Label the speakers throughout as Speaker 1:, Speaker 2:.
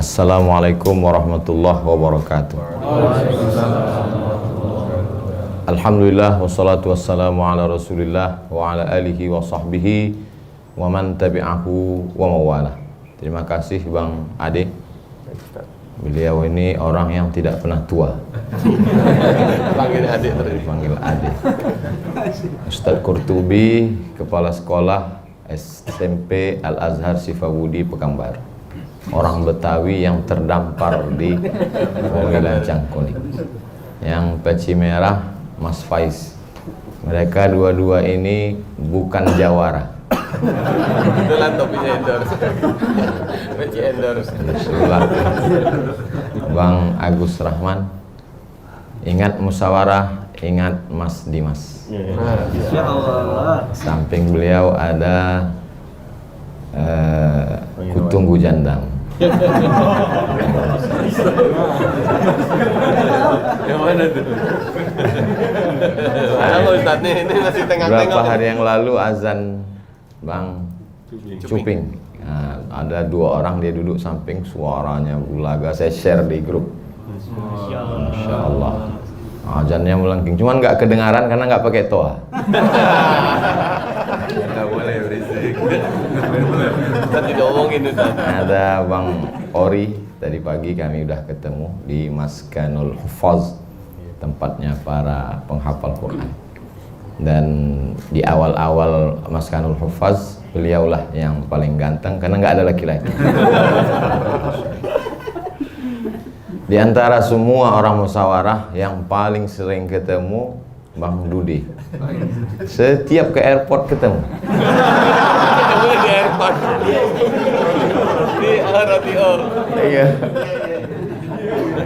Speaker 1: Assalamualaikum warahmatullahi wabarakatuh. Alhamdulillah wassalatu wassalamu ala rasulillah wa ala alihi wa sahbihi wa man tabi'ahu wa mawalah. Terima kasih Bang Ade. Beliau ini orang yang tidak pernah tua.
Speaker 2: Panggil Ade terus.
Speaker 1: Dipanggil Ade. Ustadz Qurtubi, Kepala Sekolah SMP Al-Azhar Sifawudi Pekanbaru. Orang Betawi yang terdampar di Pemilihan Cangkunik. Yang peci merah Mas Faiz. Mereka dua-dua ini bukan jawara.
Speaker 2: Kebetulan topinya endorse. Peci endorse.
Speaker 1: Sebelah Bang Agus Rahman. Ingat musyawarah, ingat Mas Dimas.
Speaker 3: Insyaallah.
Speaker 1: Samping beliau ada Kutunggu Jandang.
Speaker 2: Yang mana tuh? Halo Ustaz nih, ini masih tengah-tengah.
Speaker 1: Berapa hari yang lalu azan Bang Cuping. Nah, ada dua orang dia duduk samping, suaranya bulaga. Saya share di grup. Masya Allah. Azannya melengking, cuman nggak kedengaran karena nggak pakai toa.
Speaker 2: Nggak boleh berisik. Kita tidak omongin Ustaz.
Speaker 1: Ada Bang Ori, tadi pagi kami udah ketemu di Maskanul Hufaz, tempatnya para penghafal Quran. Dan di awal-awal Maskanul Hufaz, beliaulah yang paling ganteng karena nggak ada laki-laki. Di antara semua orang musyawarah yang paling sering ketemu Bang Dude. Setiap ke airport ketemu.
Speaker 2: Ketemu di airport. Di radio.
Speaker 1: Iya.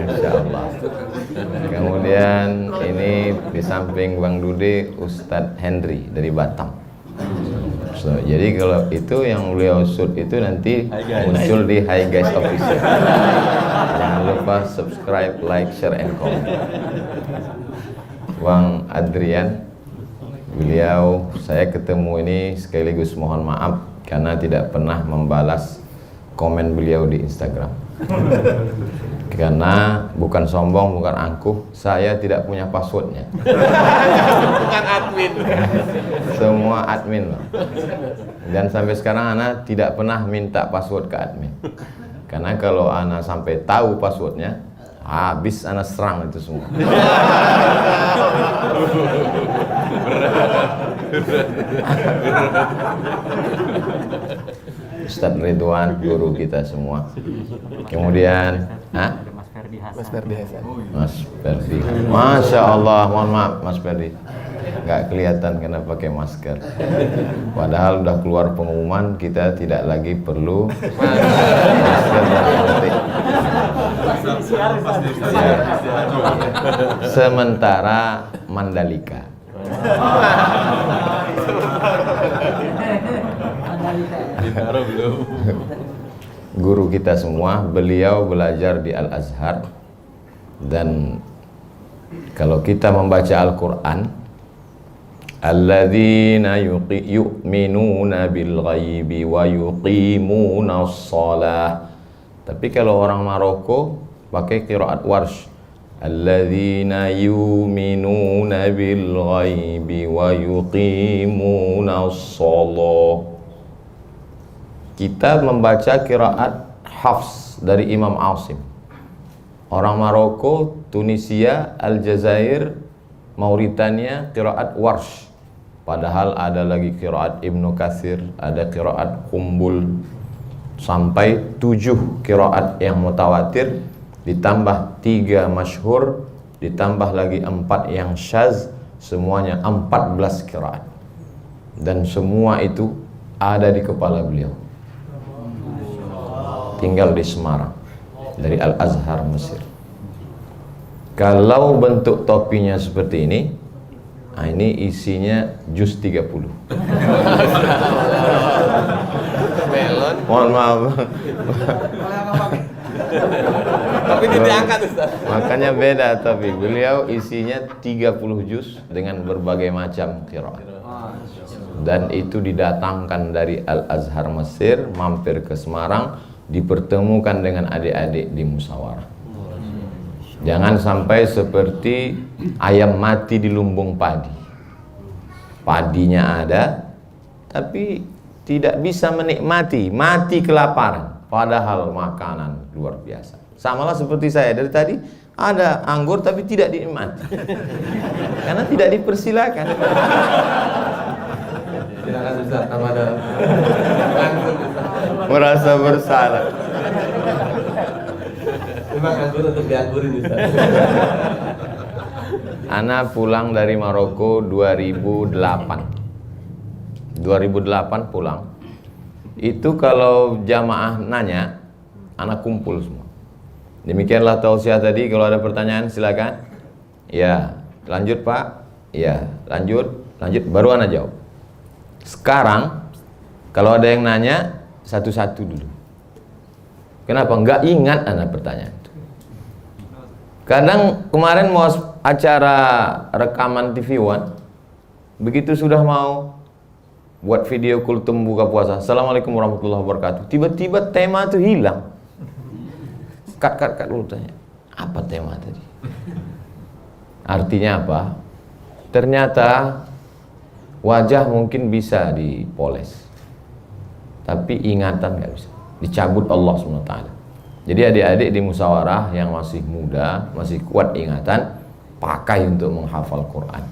Speaker 1: Insya Allah. Kemudian ini di samping Bang Dude, Ustadz Henry dari Batam. So, jadi kalau itu yang beliau shoot itu nanti muncul di Hi Guys Official. Jangan lupa subscribe, like, share, and comment. Bang Adrian, beliau saya ketemu ini sekaligus mohon maaf karena tidak pernah membalas komen beliau di Instagram. Karena bukan sombong, bukan angkuh, saya tidak punya passwordnya.
Speaker 2: Bukan admin.
Speaker 1: Semua admin loh. Dan sampai sekarang Ana tidak pernah minta password ke admin. Karena kalau Ana sampai tahu passwordnya, habis Ana serang itu semua. Ustadz Ridwan, guru kita semua. Kemudian,
Speaker 2: Mas Ferdi Hasan.
Speaker 1: Mas Ferdi. Masya Allah, mohon maaf Mas Ferdi, nggak kelihatan karena pakai masker. Padahal udah keluar pengumuman kita tidak lagi perlu masker dan anti. Sementara Mandalika. Guru kita semua, beliau belajar di Al-Azhar. Dan kalau kita membaca Al-Quran, alladzina yu'minuna bil ghaibi wa yuqimuna shalah. Tapi kalau orang Maroko pakai qiraat Warsh, alladzina yu'minuna bil ghaibi wa yuqimuna shalah. Kita membaca qiraat Hafs dari Imam Asim. Orang Maroko, Tunisia, Aljazair, Mauritania qiraat Warsh. Padahal ada lagi qiraat Ibnu Katsir, ada qiraat Kumbul, sampai 7 qiraat yang mutawatir, ditambah 3 masyhur, ditambah lagi 4 yang syaz, semuanya 14 qiraat. Dan semua itu ada di kepala beliau. Tinggal di Semarang, dari Al-Azhar Mesir. Kalau bentuk topinya seperti ini, nah ini isinya juz 30.
Speaker 2: Melon.
Speaker 1: Mohon maaf.
Speaker 2: Tapi tidak diangkat Ustaz.
Speaker 1: Makanya beda, tapi beliau isinya 30 juz dengan berbagai macam qiraat. Dan itu didatangkan dari Al-Azhar Mesir, mampir ke Semarang dipertemukan dengan adik-adik di musyawarah. Jangan sampai seperti ayam mati di lumbung padi. Padinya ada, tapi tidak bisa menikmati, mati kelaparan. Padahal makanan luar biasa. Samalah seperti saya dari tadi, ada anggur tapi tidak dinikmati. Karena tidak dipersilakan.
Speaker 2: Silakan Ustaz, sama ada
Speaker 1: Merasa bersalah.
Speaker 2: memang anggur untuk dianggurin Ustaz.
Speaker 1: Ana pulang dari Maroko 2008 pulang. Itu kalau jamaah nanya, anak kumpul semua. Demikianlah tausiah tadi. Kalau ada pertanyaan silakan. Ya, lanjut Pak. Ya, lanjut. Baru anak jawab. Sekarang kalau ada yang nanya, satu-satu dulu. Kenapa? Enggak ingat anak pertanyaan itu. Kadang kemarin mau acara rekaman TV One, begitu sudah mau buat video kultum buka puasa, Assalamualaikum warahmatullahi wabarakatuh, tiba-tiba tema itu hilang. Cut dulu tanya, apa tema tadi? Artinya apa? Ternyata wajah mungkin bisa dipoles, tapi ingatan nggak bisa, dicabut Allah SWT. Jadi adik-adik di musyawarah yang masih muda, masih kuat ingatan, pakai untuk menghafal Quran.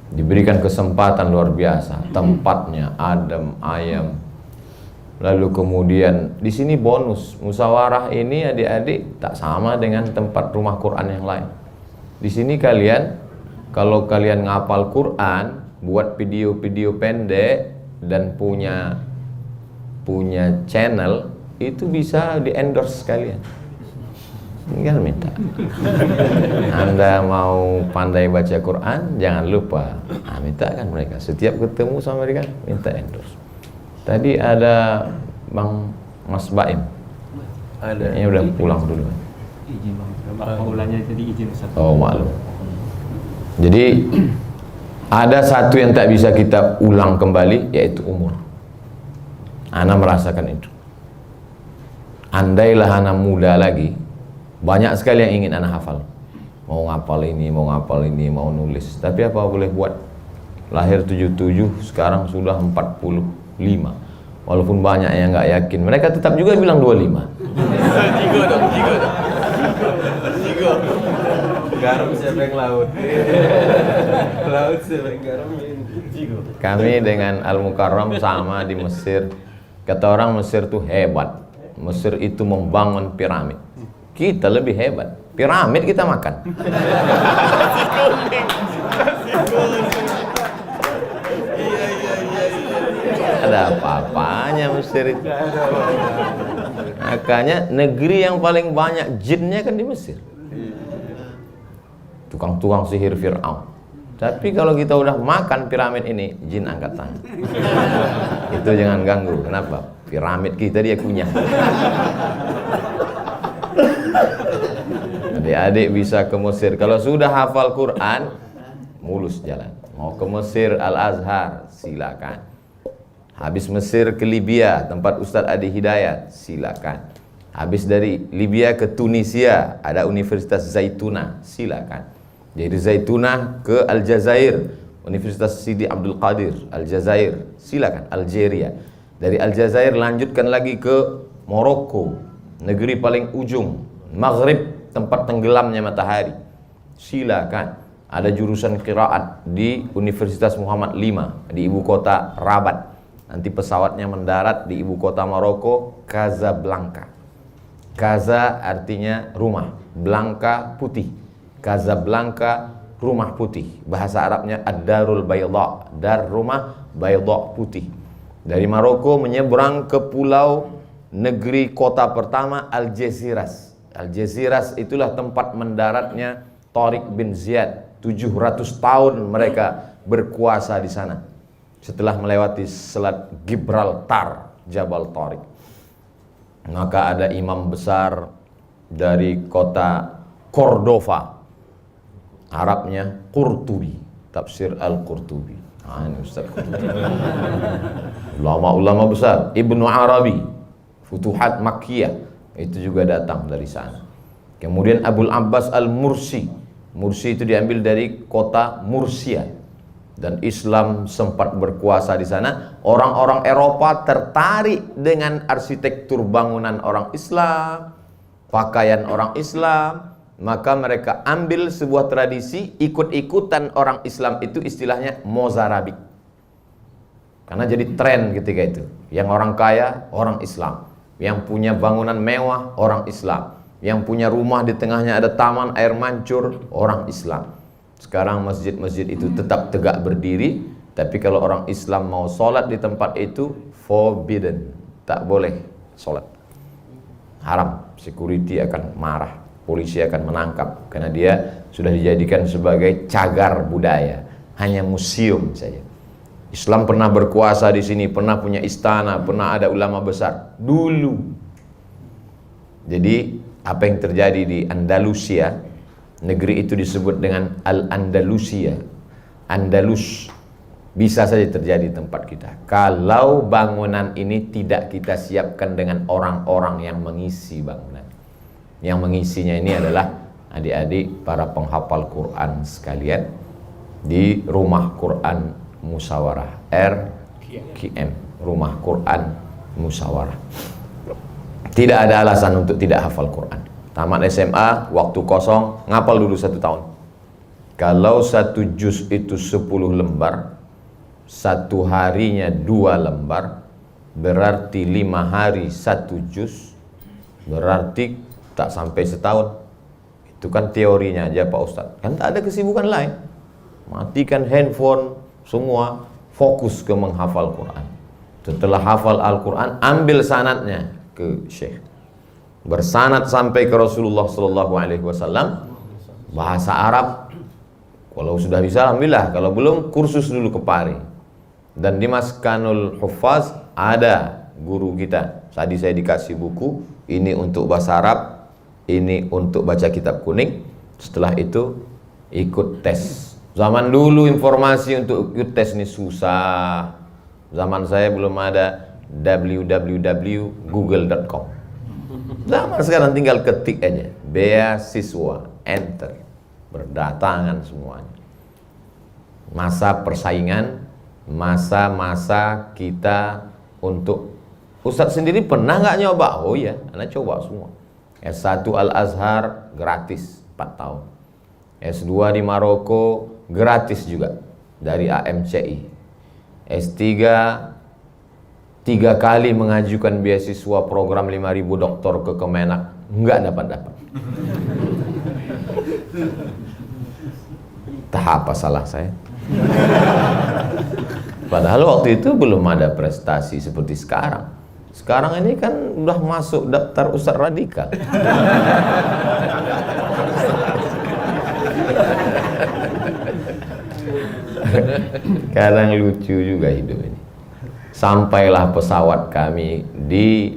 Speaker 1: Diberikan kesempatan luar biasa, tempatnya adem ayem. Lalu kemudian di sini bonus, musyawarah ini adik-adik tak sama dengan tempat rumah Quran yang lain. Di sini kalian, kalau kalian ngapal Quran, buat video-video pendek dan punya channel, itu bisa di-endorse kalian. Tinggal minta. Anda mau pandai baca Quran, jangan lupa minta kan mereka. Setiap ketemu sama mereka, minta endorse. Tadi ada Mas Baim.
Speaker 2: Ada.
Speaker 1: Ini udah pulang dulu.
Speaker 4: Izin Bang. Ulangnya tadi izin Ustaz.
Speaker 1: Oh, maklum. Jadi ada satu yang tak bisa kita ulang kembali, yaitu umur. Ana merasakan itu. Andailah ana muda lagi, banyak sekali yang ingin ana hafal. Mau ngapal ini, mau nulis. Tapi apa boleh buat? Lahir 77, sekarang sudah 45. Walaupun banyak yang nggak yakin, mereka tetap juga bilang 25.
Speaker 2: Jigo dong. Garam siapa yang laut? Laut siapa yang garam? Jigo.
Speaker 1: Kami dengan Al-Mukarram sama di Mesir. Kata orang Mesir tuh hebat. Mesir itu membangun piramid. Kita lebih hebat. Piramid kita makan. Ada apa-apanya Mesir itu. Makanya negeri yang paling banyak jinnya kan di Mesir. Tukang-tukang sihir Fir'aun. Tapi kalau kita udah makan piramid ini, jin angkat tangan. Itu jangan ganggu. Kenapa? Piramid kita dia kunyah. Adik-adik bisa ke Mesir. Kalau sudah hafal Quran, mulus jalan. Mau ke Mesir, Al-Azhar, silakan. Habis Mesir ke Libya, tempat Ustadz Adi Hidayat, silakan. Habis dari Libya ke Tunisia, ada Universitas Zaituna, silakan. Dari Zaituna ke Aljazair, Universitas Sidi Abdul Qadir, Aljazair, silakan. Algeria. Dari Aljazair lanjutkan lagi ke Maroko, negeri paling ujung, Maghrib, tempat tenggelamnya matahari, silakan. Ada jurusan qiraat di Universitas Muhammad V di ibu kota Rabat. Nanti pesawatnya mendarat di ibu kota Maroko, Casablanca. Casa artinya rumah, Blanca putih. Casablanca rumah putih. Bahasa Arabnya Ad-Darul Bayda, dar rumah, Bayda putih. Dari Maroko menyeberang ke pulau negeri kota pertama Algeciras. Algeciras itulah tempat mendaratnya Tariq bin Ziyad. 700 tahun mereka berkuasa di sana. Setelah melewati Selat Gibraltar, Jabal Tariq. Maka ada imam besar dari kota Cordova. Arabnya Qurtubi, tafsir Al-Qurtubi. Ini Ustaz Qurtubi. Ulama-ulama besar, Ibnu Arabi, Futuhat Makkiyah itu juga datang dari sana. Kemudian Abul Abbas Al-Mursi. Mursi itu diambil dari kota Mursia. Dan Islam sempat berkuasa di sana. Orang-orang Eropa tertarik dengan arsitektur bangunan orang Islam, pakaian orang Islam, maka mereka ambil sebuah tradisi, ikut-ikutan orang Islam itu istilahnya Mozarabic. Karena jadi tren ketika itu. Yang orang kaya, orang Islam. Yang punya bangunan mewah, orang Islam. Yang punya rumah di tengahnya ada taman air mancur, orang Islam. Sekarang masjid-masjid itu tetap tegak berdiri, tapi kalau orang Islam mau sholat di tempat itu forbidden, tak boleh sholat, haram. Security akan marah, polisi akan menangkap, karena dia sudah dijadikan sebagai cagar budaya, hanya museum saja. Islam pernah berkuasa di sini, pernah punya istana, pernah ada ulama besar dulu. Jadi apa yang terjadi di Andalusia, negeri itu disebut dengan Al-Andalusia, Andalus, bisa saja terjadi di tempat kita kalau bangunan ini tidak kita siapkan dengan orang-orang yang mengisi bangunan. Yang mengisinya ini adalah adik-adik para penghafal Quran sekalian di Rumah Quran Musyawarah, RQM, Rumah Quran Musyawarah. Tidak ada alasan untuk tidak hafal Quran. Tamat SMA, waktu kosong, ngapal dulu 1 tahun. Kalau 1 juz itu 10 lembar, 1 harinya 2 lembar, berarti 5 hari 1 juz, berarti tak sampai setahun. Itu kan teorinya aja Pak Ustadz. Kan tak ada kesibukan lain. Matikan handphone, semua fokus ke menghafal Quran. Setelah hafal Al-Quran, ambil sanadnya ke Syekh. Bersanad sampai ke Rasulullah SAW, bahasa Arab. Kalau sudah bisa alhamdulillah, kalau belum kursus dulu ke Pari. Dan di Maskanul Huffaz ada guru kita. Tadi saya dikasih buku, ini untuk bahasa Arab, ini untuk baca kitab kuning. Setelah itu ikut tes. Zaman dulu informasi untuk ikut tes ini susah. Zaman saya belum ada www.google.com. Zaman sekarang tinggal ketik aja beasiswa, enter, berdatangan semuanya. Masa persaingan, masa-masa kita untuk Ustadz sendiri pernah nggak nyoba? Oh iya, anak coba semua. S1 Al-Azhar gratis 4 tahun. S2 di Maroko gratis juga dari AMCI. S3 3 kali mengajukan beasiswa program 5.000 doktor ke Kemenak, nggak dapat. Tahap apa salah saya? Padahal waktu itu belum ada prestasi seperti sekarang. Sekarang ini kan udah masuk daftar Ustadz radikal. Kadang lucu juga hidup ini. Sampailah pesawat kami di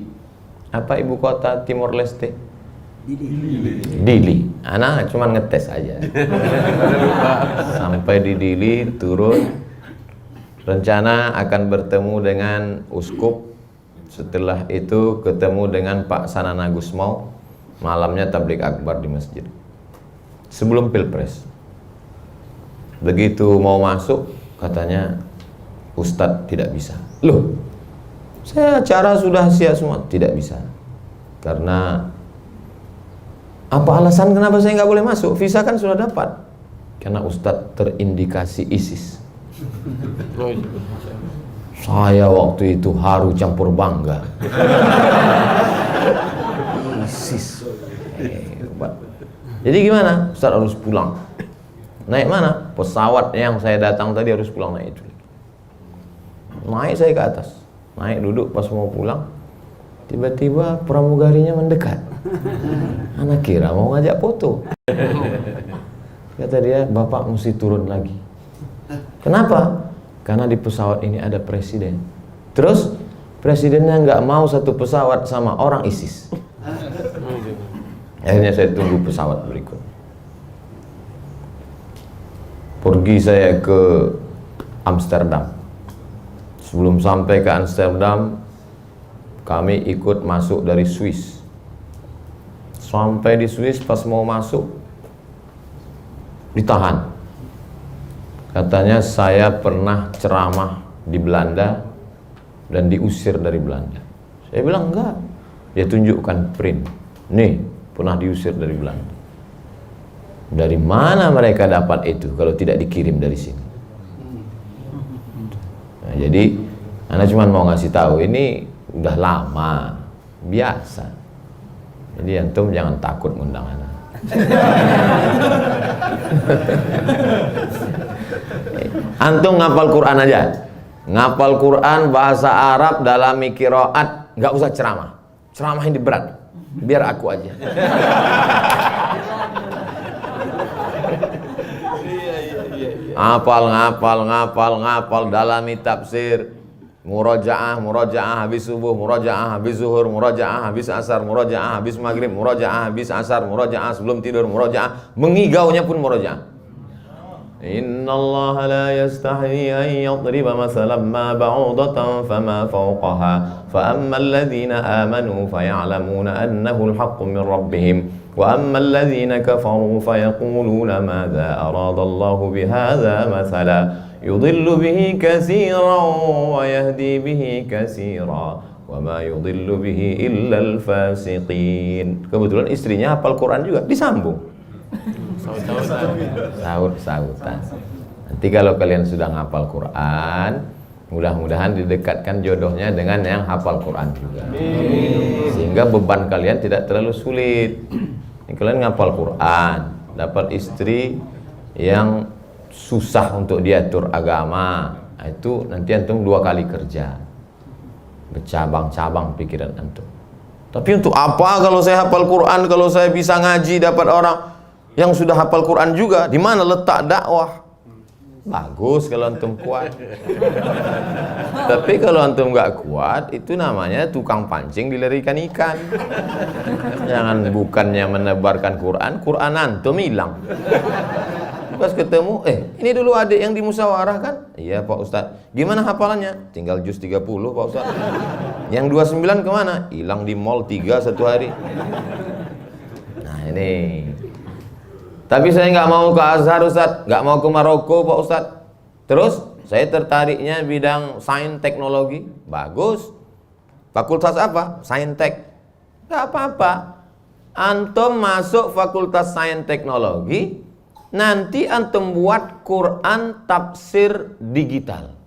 Speaker 1: apa ibu kota Timor Leste? Dili. Anak cuma ngetes aja. Sampai di Dili, turun. Rencana akan bertemu dengan uskup. Setelah itu ketemu dengan Pak Sanana Gusmau. Malamnya tablik akbar di masjid. Sebelum pilpres. Begitu mau masuk, katanya Ustadz tidak bisa. Loh, saya acara sudah siap semua. Tidak bisa. Karena apa alasan kenapa saya nggak boleh masuk? Visa kan sudah dapat. Karena Ustadz terindikasi ISIS. Saya waktu itu haru campur bangga. ISIS. Hebat. Jadi gimana? Ustadz harus pulang. Naik mana? Pesawat yang saya datang tadi harus pulang naik itu. Naik saya ke atas, naik duduk pas mau pulang, tiba-tiba pramugarinya mendekat. Anak kira mau ngajak foto. Kata dia, Bapak mesti turun lagi. Kenapa? Karena di pesawat ini ada presiden. Terus presidennya nggak mau satu pesawat sama orang ISIS. Akhirnya saya tunggu pesawat berikut. Pergi saya ke Amsterdam. Sebelum sampai ke Amsterdam, kami ikut masuk dari Swiss. Sampai di Swiss pas mau masuk ditahan. Katanya saya pernah ceramah di Belanda dan diusir dari Belanda. Saya bilang enggak. Dia tunjukkan print. Nih, pernah diusir dari Belanda. Dari mana mereka dapat itu kalau tidak dikirim dari sini? Nah, jadi Ana cuma mau ngasih tahu ini udah lama, biasa. Jadi antum jangan takut ngundang Ana. Antum ngapal Quran aja. Ngapal Quran bahasa Arab dalam qiraat, nggak usah ceramah. Ceramah ini berat. Biar aku aja. Ngapal dalami tafsir, murojaah habis subuh, murojaah habis zuhur, murojaah habis asar, murojaah habis maghrib, murojaah habis asar, murojaah sebelum tidur, murojaah mengigaunya pun murojaah. Innallaha la yastahi an yadriba masalan ma ba'udatan fama fawqaha fa ammal ladzina amanu faya'lamuna annahu al-haqqu min rabbihim wa ammal ladzina kafaru fayaquluna madza arada Allahu bihadza mathala yudhillu bihi katsiran wa yahdi bihi katsiran wa ma yudhillu bihi illa al-fasiqin. Kebetulan istrinya hafal Quran juga, disambung. Saut-sautan. Nanti kalau kalian sudah ngapal Quran, mudah-mudahan didekatkan jodohnya dengan yang hafal Quran juga. Sehingga beban kalian tidak terlalu sulit. Ini kalian ngapal Quran, dapat istri yang susah untuk diatur agama, itu nanti antum 2 kali kerja. Bercabang-cabang pikiran antum. Tapi untuk apa kalau saya hafal Quran, kalau saya bisa ngaji dapat orang yang sudah hafal Quran juga, di mana letak dakwah? Bagus kalau antum kuat. Tapi kalau antum nggak kuat, itu namanya tukang pancing dilarikan ikan. Jangan bukannya menebarkan Quran, Quran antum hilang. Pas ketemu, ini dulu adik yang dimusyawarah kan? Iya Pak Ustadz. Gimana hafalannya? Tinggal juz 30 Pak Ustadz. Yang 29 kemana? Hilang di mall 3 satu hari. Nah ini. Tapi saya nggak mau ke Azhar Ustadz, nggak mau ke Maroko Pak Ustadz. Terus saya tertariknya bidang sains teknologi. Bagus. Fakultas apa? Saintek. Nggak apa-apa. Antum masuk fakultas sains teknologi, nanti antum buat Quran tafsir digital.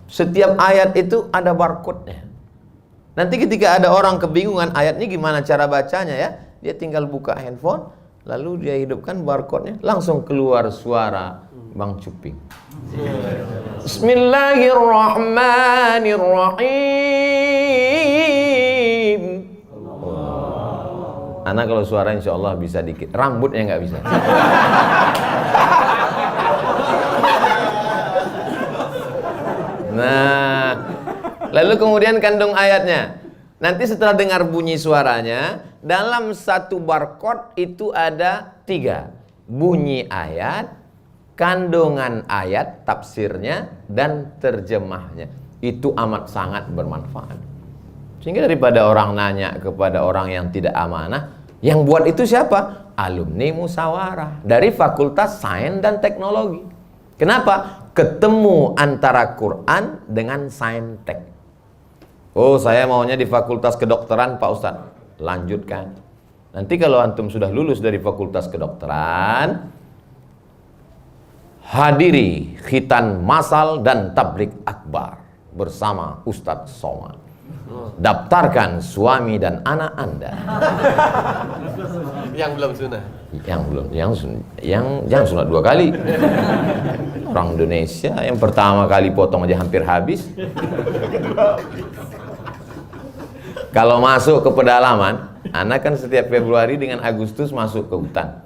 Speaker 1: Setiap ayat itu ada barcode-nya. Nanti ketika ada orang kebingungan ayat ini gimana cara bacanya ya, dia tinggal buka handphone, lalu dia hidupkan barcode-nya, langsung keluar suara Bang Cuping. Bismillahirrahmanirrahim. Anak kalau suara insya Allah bisa dikit, rambutnya nggak bisa. Nah, lalu kemudian kandung ayatnya. Nanti setelah dengar bunyi suaranya, dalam satu barcode itu ada 3. Bunyi ayat, kandungan ayat, tafsirnya, dan terjemahnya. Itu amat sangat bermanfaat. Sehingga daripada orang nanya kepada orang yang tidak amanah, yang buat itu siapa? Alumni musyawarah dari Fakultas Sains dan Teknologi. Kenapa? Ketemu antara Quran dengan saintek. Oh, saya maunya di Fakultas Kedokteran Pak Ustadz. Lanjutkan. Nanti kalau antum sudah lulus dari Fakultas Kedokteran, hadiri khitan masal dan tablik akbar bersama Ustadz Somad. Daftarkan suami dan anak Anda.
Speaker 2: Yang belum sunah.
Speaker 1: Yang sunat 2 kali. Orang Indonesia yang pertama kali potong aja hampir habis. Kalau masuk ke pedalaman, anak kan setiap Februari dengan Agustus masuk ke hutan.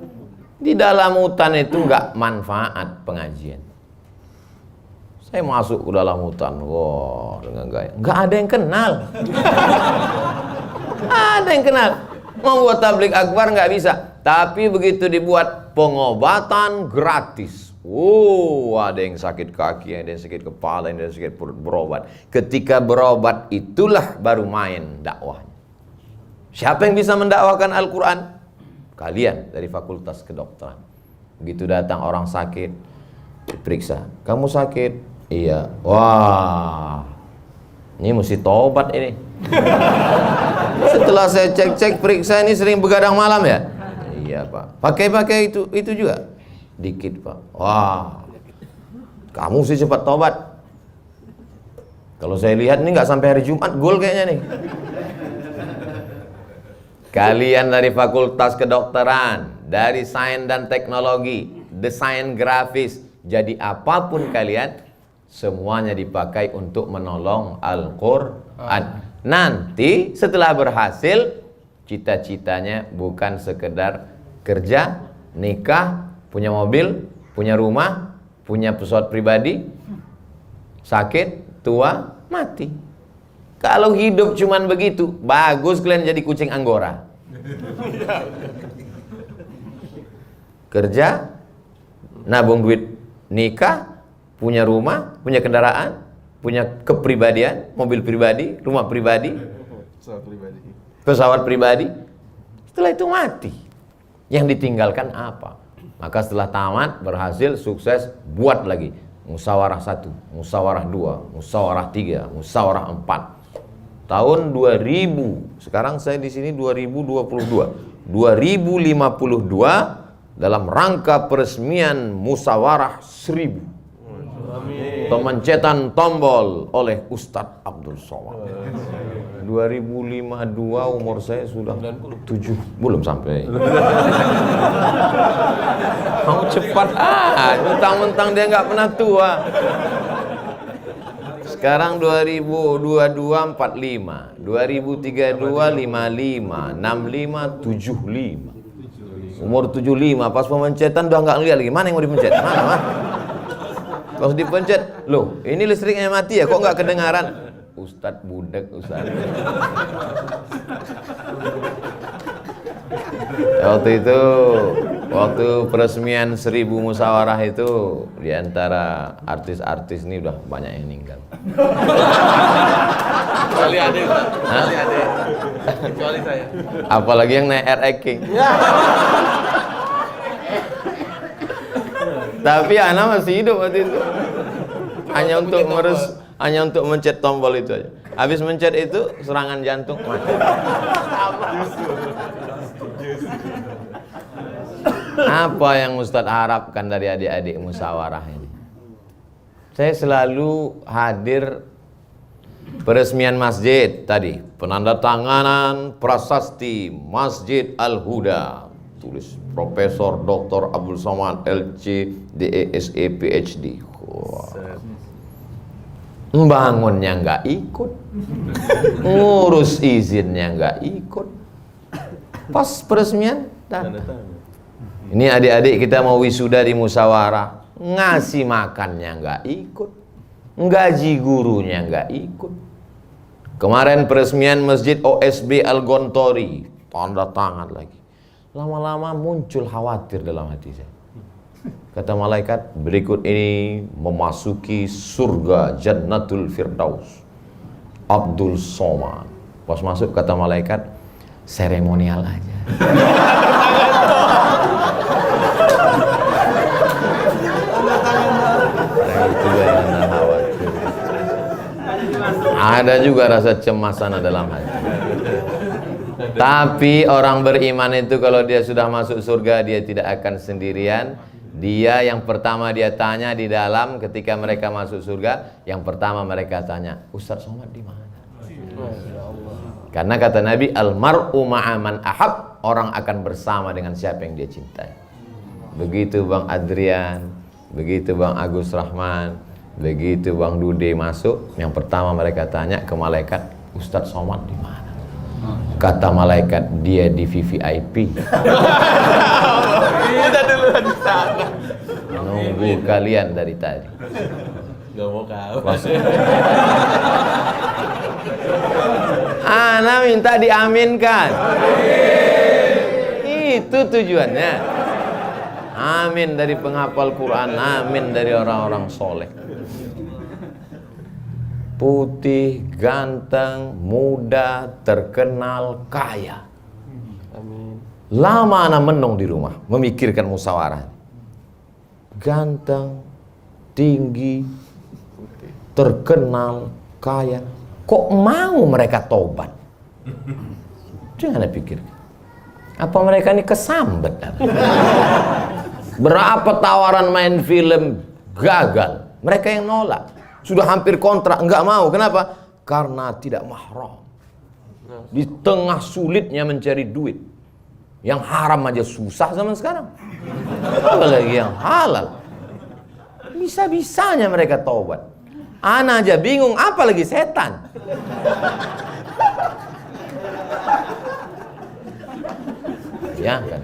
Speaker 1: Di dalam hutan itu nggak manfaat pengajian. Saya masuk ke dalam hutan, wah dengan gaya, nggak ada yang kenal. Ada yang kenal. Mau buat tablik akbar nggak bisa. Tapi begitu dibuat pengobatan gratis, Ada yang sakit kaki, ada yang sakit kepala, ada yang sakit perut, berobat. Ketika berobat itulah baru main dakwahnya. Siapa yang bisa mendakwakan Al-Quran? Kalian dari Fakultas Kedokteran. Begitu datang orang sakit, diperiksa. Kamu sakit? Iya. Wah, ini mesti tobat ini. Setelah saya cek-cek periksa, ini sering begadang malam ya? Iya Pak. Pakai itu juga? Dikit Pak. Wah, kamu sih cepat tobat. Kalau saya lihat ini nggak sampai hari Jumat gol kayaknya nih. Kalian dari Fakultas Kedokteran, dari Sains dan Teknologi, desain grafis, jadi apapun kalian, semuanya dipakai untuk menolong Al-Quran. Nanti setelah berhasil, cita-citanya bukan sekedar kerja, nikah, punya mobil, punya rumah, punya pesawat pribadi, sakit, tua, mati. Kalau hidup cuman begitu, bagus kalian jadi kucing Anggora. Kerja, nabung duit, nikah, punya rumah, punya kendaraan, punya kepribadian, mobil pribadi, rumah pribadi, pesawat pribadi. Setelah itu mati. Yang ditinggalkan apa? Maka setelah tamat, berhasil, sukses, buat lagi. Musyawarah 1, musyawarah 2, musyawarah 3, musyawarah 4. Tahun 2000, sekarang saya di sini 2022. 2052 dalam rangka peresmian musyawarah 1000. Pemencetan tombol oleh Ustadz Abdul Somad. 2052 umur saya sudah 7, belum sampai. Mau cepat mentang-mentang dia nggak pernah tua. Sekarang 2022 45, 2032 55, 65 75. Umur 75 pas pemencetan udah nggak ngeliat lagi mana yang mau dipencet. Mana? Pas dipencet, loh ini listriknya mati ya, kok nggak kedengaran? Ustadz budek, Ustadz. Waktu peresmian 1000 musyawarah itu, di antara artis-artis ini udah banyak yang meninggal.
Speaker 2: Kecuali Ade, kecuali saya.
Speaker 1: Apalagi yang naik RX King. Tapi anak masih hidup waktu itu. Hanya untuk mencet tombol itu aja. Habis mencet itu serangan jantung mati. Apa yang Ustadz harapkan dari adik-adik musyawarah ini? Saya selalu hadir peresmian masjid tadi, penandatanganan prasasti Masjid Al-Huda, tulis Profesor Dr. Abdul Somad LC DESE PhD. Membangunnya nggak ikut, ngurus izinnya nggak ikut. Pas peresmian datang. Ini adik-adik kita mau wisuda di musyawarah, ngasih makannya nggak ikut, gaji gurunya nggak ikut. Kemarin peresmian Masjid OSB Al-Gontori, tanda tangan lagi. Lama-lama muncul khawatir dalam hati saya. Kata malaikat, berikut ini memasuki surga Jannatul Firdaus Abdul Somad. Pas masuk kata malaikat, seremonial aja. Ada juga rasa cemas sana dalam hati. Tapi orang beriman itu kalau dia sudah masuk surga, dia tidak akan sendirian. Dia yang pertama dia tanya di dalam ketika mereka masuk surga, yang pertama mereka tanya, Ustadz Somad di mana? Karena kata Nabi, almar'u ma'aman ahab, orang akan bersama dengan siapa yang dia cintai. Begitu Bang Adrian, begitu Bang Agus Rahman, begitu Bang Dude masuk, yang pertama mereka tanya ke malaikat, Ustadz Somad di mana? Kata malaikat, dia di VVIP.
Speaker 2: Udah dulu di sana.
Speaker 1: Nunggu kalian dari tadi.
Speaker 2: Gak mau kau.
Speaker 1: Ana minta diaminkan. Itu tujuannya. amin dari penghafal Quran, amin dari orang-orang soleh. Putih, ganteng, muda, terkenal, kaya.
Speaker 2: Amin.
Speaker 1: Lama ana menong di rumah memikirkan musyawarah. Ganteng, tinggi, terkenal, kaya. Kok mau mereka tobat? Jangan pikir. Apa mereka ini kesambet? Berapa tawaran main film gagal, mereka yang nolak. Sudah hampir kontrak, enggak mau. Kenapa? Karena tidak mahram. Di tengah sulitnya mencari duit. Yang haram aja susah zaman sekarang. Apalagi yang halal. Bisa-bisanya mereka taubat. Ana aja bingung, apalagi setan. Ya kan?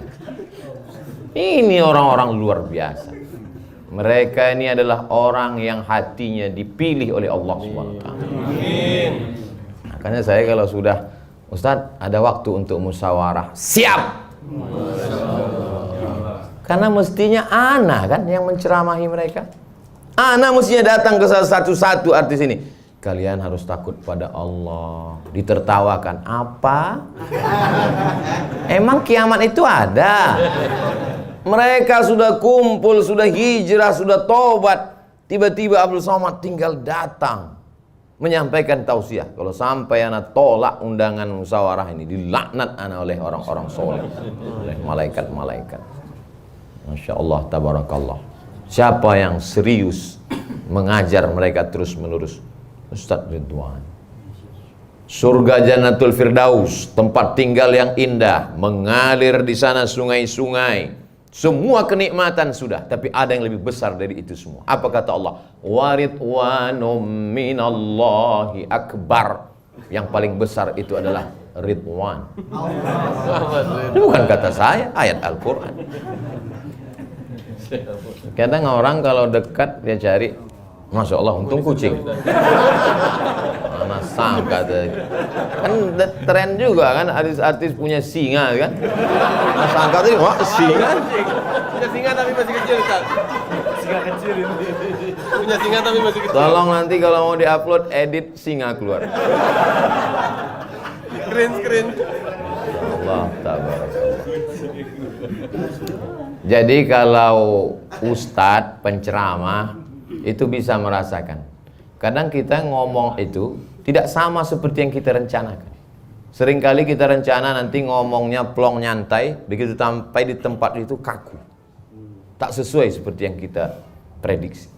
Speaker 1: Ini orang-orang luar biasa. Mereka ini adalah orang yang hatinya dipilih oleh Allah SWT. Makanya saya kalau sudah, Ustadz ada waktu untuk musyawarah, siap. Karena mestinya ana kan yang menceramahi mereka. Ana mestinya datang ke satu-satu artis ini. Kalian harus takut pada Allah. Ditertawakan. Apa? Emang kiamat itu ada? Mereka sudah kumpul, sudah hijrah, sudah tobat. Tiba-tiba Abdul Somad tinggal datang menyampaikan tausiah. Kalau sampai anak tolak undangan musyawarah ini, dilaknat anak oleh orang-orang soleh, oleh malaikat-malaikat. Masya Allah, tabarakallah. Siapa yang serius mengajar mereka terus-menerus? Ustadz Ridwan. Surga Jannatul Firdaus, tempat tinggal yang indah, mengalir di sana sungai-sungai. Semua kenikmatan sudah, tapi ada yang lebih besar dari itu semua. Apa kata Allah? Waridwanum minallahi akbar. Yang paling besar itu adalah Ridwan. Itu bukan kata saya, ayat Al-Quran. Kadang orang kalau dekat dia cari, Masya Allah, untung kucing. Mana sangka tadi. Kan tren juga kan, artis-artis punya singa kan. Mana sangka tadi, wah singa.
Speaker 2: Punya singa tapi masih kecil, Ustaz. Singa kecil ini. Punya singa tapi masih kecil.
Speaker 1: Tolong nanti kalau mau diupload, edit singa keluar.
Speaker 2: Screen.
Speaker 1: Allah tabarakallah. Jadi kalau ustadz penceramah itu bisa merasakan. Kadang kita ngomong itu tidak sama seperti yang kita rencanakan. Seringkali kita rencana nanti ngomongnya plong nyantai, begitu sampai di tempat itu kaku. Tak sesuai seperti yang kita prediksi.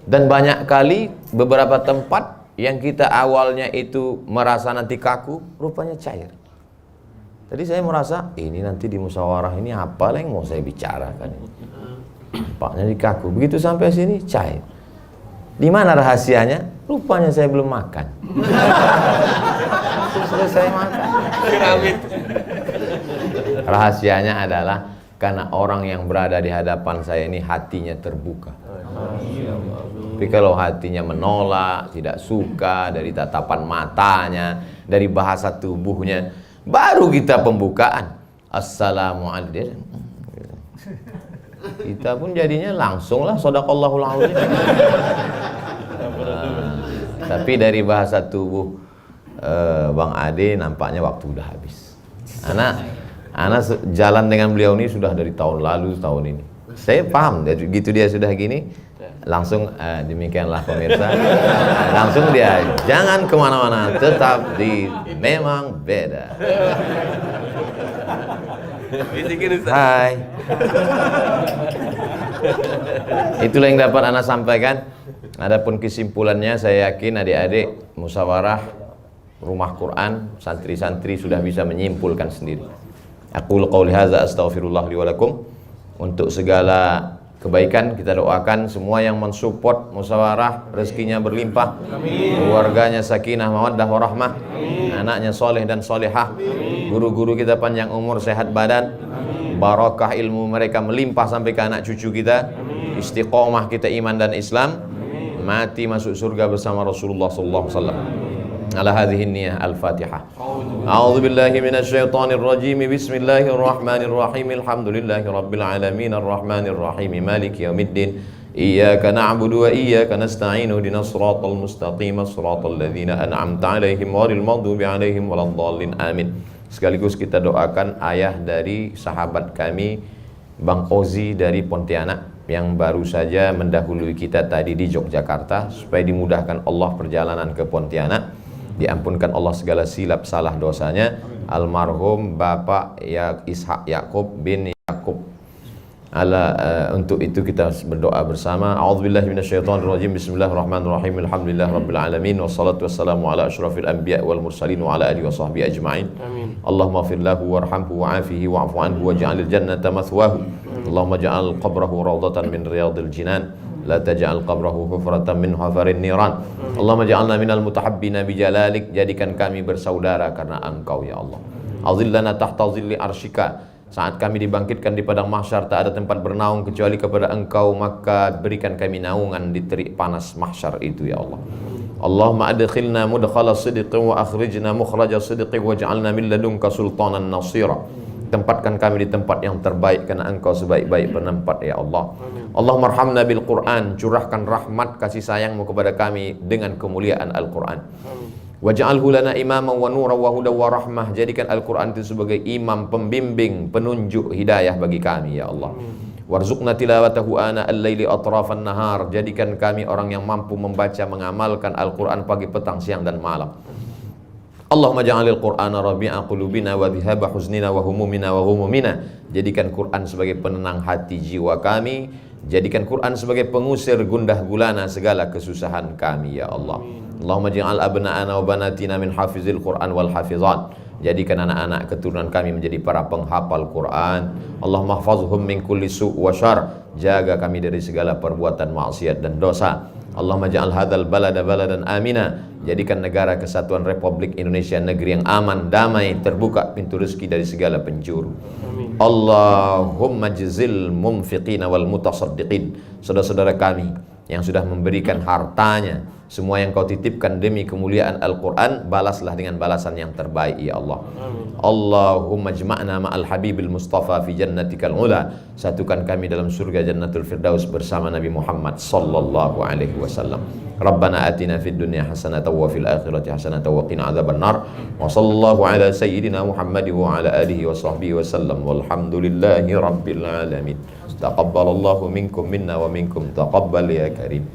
Speaker 1: Dan banyak kali beberapa tempat yang kita awalnya itu merasa nanti kaku, rupanya cair. Tadi saya merasa, ini nanti di musyawarah ini apa yang mau saya bicarakan. Nampaknya di kaku. Begitu sampai sini, cair. Di mana rahasianya? Rupanya saya belum makan. Selesai makan. Rahasianya adalah karena orang yang berada di hadapan saya ini hatinya terbuka. Tapi kalau hatinya menolak, tidak suka dari tatapan matanya, dari bahasa tubuhnya, baru kita pembukaan. Assalamualaikum. Kita pun jadinya langsung lah shadaqallahul azim. Tapi dari bahasa tubuh Bang Ade nampaknya waktu udah habis. Anak jalan dengan beliau ini sudah dari tahun lalu, tahun ini. Saya paham, gitu dia sudah gini, langsung demikianlah pemirsa. Langsung dia jangan kemana-mana, tetap di Memang Beda. Hai. Itulah yang dapat anak sampaikan. Adapun kesimpulannya, saya yakin adik-adik musyawarah rumah Quran, santri-santri sudah bisa menyimpulkan sendiri. Aqul qouli hadza astaghfirullah li wa lakum. Untuk segala kebaikan kita doakan semua yang mensupport musyawarah rezekinya berlimpah, keluarganya sakinah mawaddah warahmah, anaknya soleh dan solehah, guru-guru kita panjang umur sehat badan, barakah ilmu mereka melimpah sampai ke anak cucu kita, istiqomah kita iman dan Islam, mati masuk surga bersama Rasulullah sallallahu alaihi wasallam. على هذه النية الفاتحة. أعوذ بالله من الشيطان الرجيم. بسم الله الرحمن الرحيم. الحمد لله رب العالمين الرحمن الرحيم مالك يوم الدين إياك نعبد وإياك نستعين اهدنا الصراط المستقيم صراط الذين أنعمت عليهم غير المغضوب عليهم ولا الضالين آمين. Sekaligus kita doakan ayah dari sahabat kami Bang Ozi dari Pontianak yang baru saja mendahului kita tadi di Yogyakarta, supaya dimudahkan Allah perjalanan ke Pontianak, diampunkan Allah segala silap salah dosanya. Almarhum Bapak Ishak Yakub bin Yakub. Untuk itu kita berdoa bersama. A'udzubillahi minasyaitonirrajim. Bismillahirrahmanirrahim. Alhamdulillahirabbil alamin wassalatu wassalamu ala asyrafil anbiya wal mursalin wa ala alihi washabbihi ajmain. Amin. Allahumma ighfir lahu warhamhu wa'afihi wa'fu anhu waj'alil jannata mathwahu. Allahumma ja'al qabrahu rawdatan min riyadil jinan. La taj'al qabrahu hufratan min hufarin niran. Allahumma ja'alna minal mutahabbina bijalalik. Jadikan kami bersaudara karena Engkau ya Allah. Azillana tahta zilli arsyika. Saat kami dibangkitkan di padang mahsyar, tak ada tempat bernaung kecuali kepada Engkau, maka berikan kami naungan di terik panas mahsyar itu ya Allah. Allahumma adkhilna mudkhala sidqin wa akhrijna mukhraja sidqin waj'alna min ladunka sultanan nasira. Tempatkan kami di tempat yang terbaik karena Engkau sebaik-baik penempat ya Allah. Allahumma arhamna bil Qur'an. Curahkan rahmat kasih sayang-Mu kepada kami dengan kemuliaan Al-Qur'an. Waj'alhu lana imaman wa nuran wa hudan wa rahmah. Jadikan Al-Quran itu sebagai imam, pembimbing, penunjuk hidayah bagi kami ya Allah. Warzuqna tilawatahu ana al-laili atrafan nahar. Jadikan kami orang yang mampu membaca, mengamalkan Al-Quran pagi, petang, siang dan malam. Allahumma ja'alil Qur'ana rabi'a qulubina wa dhihaba huznina wa humumina wa ghumumina. Jadikan Quran sebagai penenang hati jiwa kami. Jadikan Quran sebagai pengusir gundah gulana segala kesusahan kami ya Allah. Allahumma ja'al abna'ana wa banatina min hafizil Qur'an wal hafizat. Jadikan anak-anak keturunan kami menjadi para penghafal Quran. Allahumma hafazhum min kulli su' wa syar. Jaga kami dari segala perbuatan maksiat dan dosa. Allahumma ja'al hadzal balada baladan amina. Jadikan negara kesatuan Republik Indonesia negeri yang aman, damai, terbuka pintu rezeki dari segala penjuru. Amin. Allahumma jazil mumfiqina wal mutasaddiqin. Saudara-saudara kami yang sudah memberikan hartanya, semua yang Kau titipkan demi kemuliaan Al-Quran, balaslah dengan balasan yang terbaik ya Allah. Amin. Allahumma jma'na ma'al habibil mustafa fi jannatikal ula. Satukan kami dalam surga Jannatul Firdaus bersama Nabi Muhammad sallallahu alaihi wasallam. Rabbana atina fid dunya hasanatan wa fil akhirati hasanatan wa qina adzabannar. Wa sallallahu ala sayyidina Muhammad wa ala alihi wa sahbihi wasallam. Walhamdulillahi rabbil alamin. Taqabbalallahu minkum minna wa minkum taqabbal ya karim.